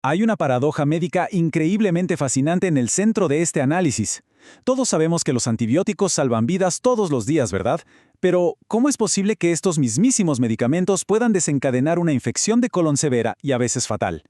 Hay una paradoja médica increíblemente fascinante en el centro de este análisis. Todos sabemos que los antibióticos salvan vidas todos los días, ¿verdad? Pero, ¿cómo es posible que estos mismísimos medicamentos puedan desencadenar una infección de colon severa y a veces fatal?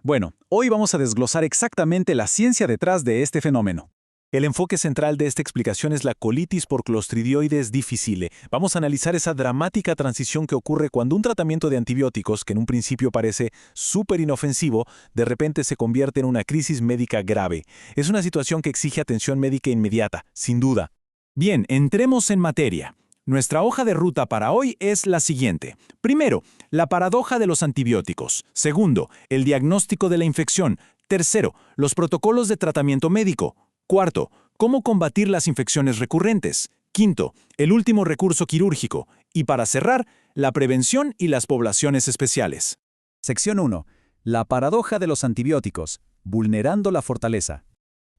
Bueno, hoy vamos a desglosar exactamente la ciencia detrás de este fenómeno. El enfoque central de esta explicación es la colitis por Clostridioides difficile. Vamos a analizar esa dramática transición que ocurre cuando un tratamiento de antibióticos, que en un principio parece súper inofensivo, de repente se convierte en una crisis médica grave. Es una situación que exige atención médica inmediata, sin duda. Bien, entremos en materia. Nuestra hoja de ruta para hoy es la siguiente. Primero, la paradoja de los antibióticos. Segundo, el diagnóstico de la infección. Tercero, los protocolos de tratamiento médico. Cuarto, cómo combatir las infecciones recurrentes. Quinto, el último recurso quirúrgico. Y para cerrar, la prevención y las poblaciones especiales. Sección 1. La paradoja de los antibióticos, vulnerando la fortaleza.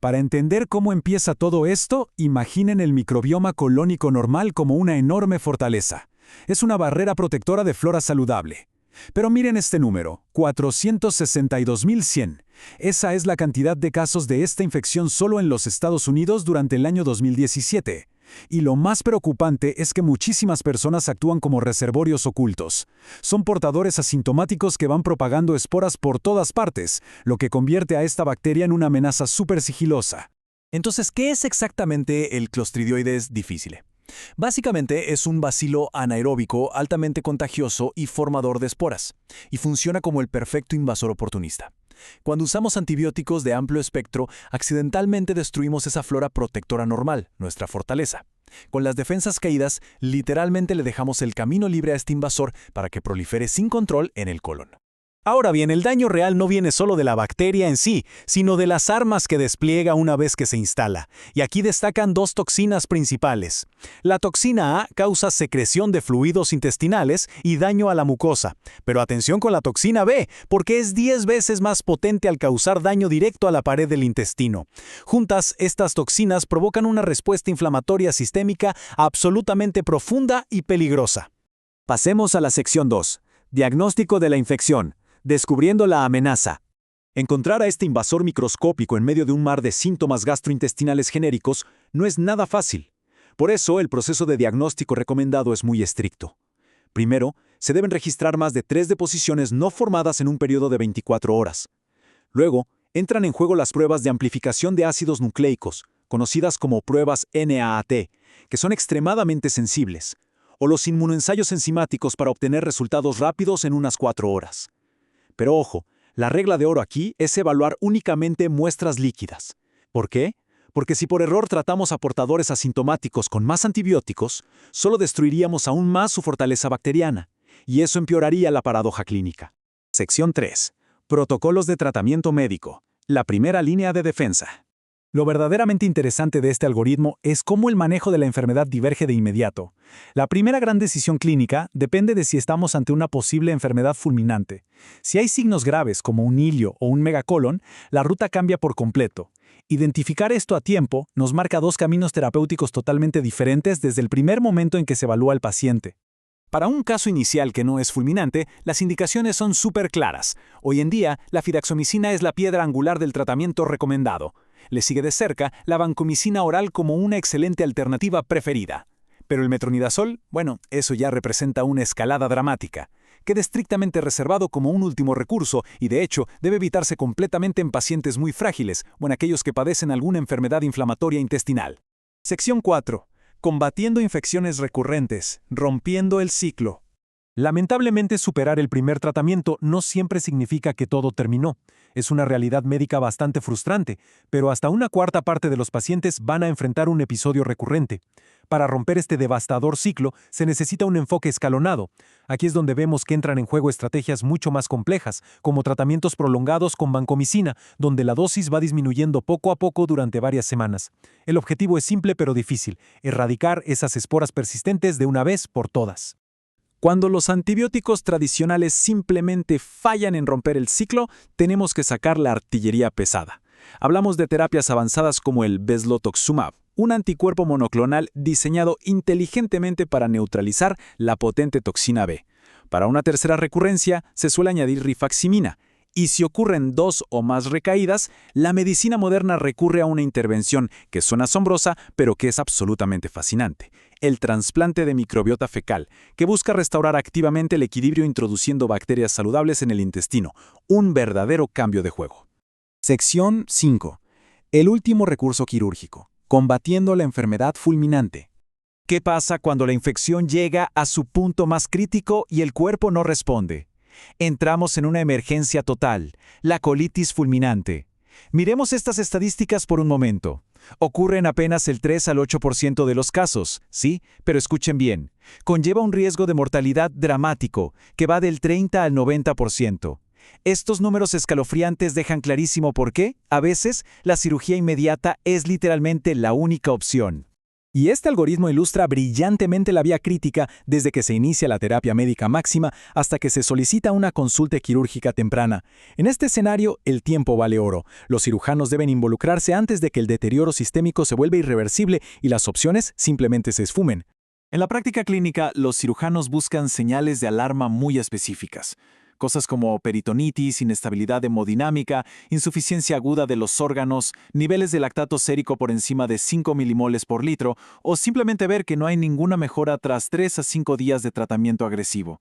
Para entender cómo empieza todo esto, imaginen el microbioma colónico normal como una enorme fortaleza. Es una barrera protectora de flora saludable. Pero miren este número, 462.100. Esa es la cantidad de casos de esta infección solo en los Estados Unidos durante el año 2017. Y lo más preocupante es que muchísimas personas actúan como reservorios ocultos. Son portadores asintomáticos que van propagando esporas por todas partes, lo que convierte a esta bacteria en una amenaza súper sigilosa. Entonces, ¿qué es exactamente el Clostridioides difficile? Básicamente es un bacilo anaeróbico altamente contagioso y formador de esporas, y funciona como el perfecto invasor oportunista. Cuando usamos antibióticos de amplio espectro, accidentalmente destruimos esa flora protectora normal, nuestra fortaleza. Con las defensas caídas, literalmente le dejamos el camino libre a este invasor para que prolifere sin control en el colon. Ahora bien, el daño real no viene solo de la bacteria en sí, sino de las armas que despliega una vez que se instala. Y aquí destacan dos toxinas principales. La toxina A causa secreción de fluidos intestinales y daño a la mucosa. Pero atención con la toxina B, porque es 10 veces más potente al causar daño directo a la pared del intestino. Juntas, estas toxinas provocan una respuesta inflamatoria sistémica absolutamente profunda y peligrosa. Pasemos a la sección 2. Diagnóstico de la infección. Descubriendo la amenaza. Encontrar a este invasor microscópico en medio de un mar de síntomas gastrointestinales genéricos no es nada fácil. Por eso, el proceso de diagnóstico recomendado es muy estricto. Primero, se deben registrar más de 3 deposiciones no formadas en un periodo de 24 horas. Luego, entran en juego las pruebas de amplificación de ácidos nucleicos, conocidas como pruebas NAAT, que son extremadamente sensibles, o los inmunoensayos enzimáticos para obtener resultados rápidos en unas 4 horas. Pero ojo, la regla de oro aquí es evaluar únicamente muestras líquidas. ¿Por qué? Porque si por error tratamos a portadores asintomáticos con más antibióticos, solo destruiríamos aún más su fortaleza bacteriana, y eso empeoraría la paradoja clínica. Sección 3. Protocolos de tratamiento médico. La primera línea de defensa. Lo verdaderamente interesante de este algoritmo es cómo el manejo de la enfermedad diverge de inmediato. La primera gran decisión clínica depende de si estamos ante una posible enfermedad fulminante. Si hay signos graves como un hilio o un megacolon, la ruta cambia por completo. Identificar esto a tiempo nos marca 2 caminos terapéuticos totalmente diferentes desde el primer momento en que se evalúa al paciente. Para un caso inicial que no es fulminante, las indicaciones son súper claras. Hoy en día, la fidaxomicina es la piedra angular del tratamiento recomendado. Le sigue de cerca la vancomicina oral como una excelente alternativa preferida. Pero el metronidazol, bueno, eso ya representa una escalada dramática. Queda estrictamente reservado como un último recurso y de hecho debe evitarse completamente en pacientes muy frágiles o en aquellos que padecen alguna enfermedad inflamatoria intestinal. Sección 4. Combatiendo infecciones recurrentes, rompiendo el ciclo. Lamentablemente, superar el primer tratamiento no siempre significa que todo terminó. Es una realidad médica bastante frustrante, pero hasta una cuarta parte de los pacientes van a enfrentar un episodio recurrente. Para romper este devastador ciclo, se necesita un enfoque escalonado. Aquí es donde vemos que entran en juego estrategias mucho más complejas, como tratamientos prolongados con vancomicina, donde la dosis va disminuyendo poco a poco durante varias semanas. El objetivo es simple pero difícil: erradicar esas esporas persistentes de una vez por todas. Cuando los antibióticos tradicionales simplemente fallan en romper el ciclo, tenemos que sacar la artillería pesada. Hablamos de terapias avanzadas como el Bezlotoxumab, un anticuerpo monoclonal diseñado inteligentemente para neutralizar la potente toxina B. Para una tercera recurrencia, se suele añadir rifaximina, Y si ocurren 2 o más recaídas, la medicina moderna recurre a una intervención que suena asombrosa, pero que es absolutamente fascinante: el trasplante de microbiota fecal, que busca restaurar activamente el equilibrio introduciendo bacterias saludables en el intestino, un verdadero cambio de juego. Sección 5. El último recurso quirúrgico. Combatiendo la enfermedad fulminante. ¿Qué pasa cuando la infección llega a su punto más crítico y el cuerpo no responde? Entramos en una emergencia total, la colitis fulminante. Miremos estas estadísticas por un momento. Ocurre en apenas el 3 al 8% de los casos, ¿sí? Pero escuchen bien. Conlleva un riesgo de mortalidad dramático, que va del 30 al 90%. Estos números escalofriantes dejan clarísimo por qué, a veces, la cirugía inmediata es literalmente la única opción. Y este algoritmo ilustra brillantemente la vía crítica desde que se inicia la terapia médica máxima hasta que se solicita una consulta quirúrgica temprana. En este escenario, el tiempo vale oro. Los cirujanos deben involucrarse antes de que el deterioro sistémico se vuelva irreversible y las opciones simplemente se esfumen. En la práctica clínica, los cirujanos buscan señales de alarma muy específicas. Cosas como peritonitis, inestabilidad hemodinámica, insuficiencia aguda de los órganos, niveles de lactato sérico por encima de 5 milimoles por litro, o simplemente ver que no hay ninguna mejora tras 3 a 5 días de tratamiento agresivo.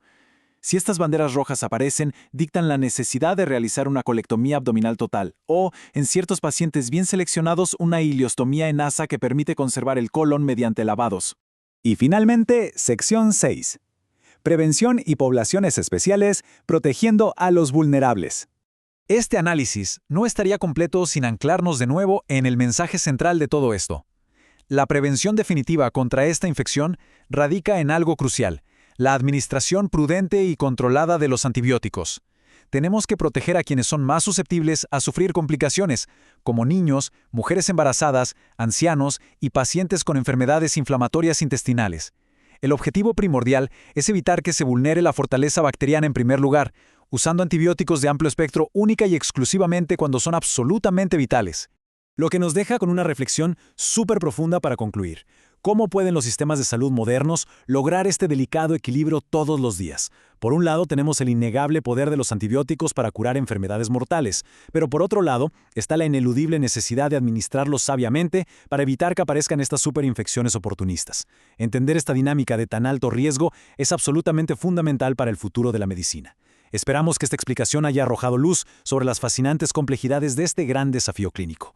Si estas banderas rojas aparecen, dictan la necesidad de realizar una colectomía abdominal total, o, en ciertos pacientes bien seleccionados, una ileostomía en asa que permite conservar el colon mediante lavados. Y finalmente, sección 6. Prevención y poblaciones especiales, protegiendo a los vulnerables. Este análisis no estaría completo sin anclarnos de nuevo en el mensaje central de todo esto. La prevención definitiva contra esta infección radica en algo crucial: la administración prudente y controlada de los antibióticos. Tenemos que proteger a quienes son más susceptibles a sufrir complicaciones, como niños, mujeres embarazadas, ancianos y pacientes con enfermedades inflamatorias intestinales. El objetivo primordial es evitar que se vulnere la fortaleza bacteriana en primer lugar, usando antibióticos de amplio espectro única y exclusivamente cuando son absolutamente vitales. Lo que nos deja con una reflexión súper profunda para concluir. ¿Cómo pueden los sistemas de salud modernos lograr este delicado equilibrio todos los días? Por un lado, tenemos el innegable poder de los antibióticos para curar enfermedades mortales, pero por otro lado, está la ineludible necesidad de administrarlos sabiamente para evitar que aparezcan estas superinfecciones oportunistas. Entender esta dinámica de tan alto riesgo es absolutamente fundamental para el futuro de la medicina. Esperamos que esta explicación haya arrojado luz sobre las fascinantes complejidades de este gran desafío clínico.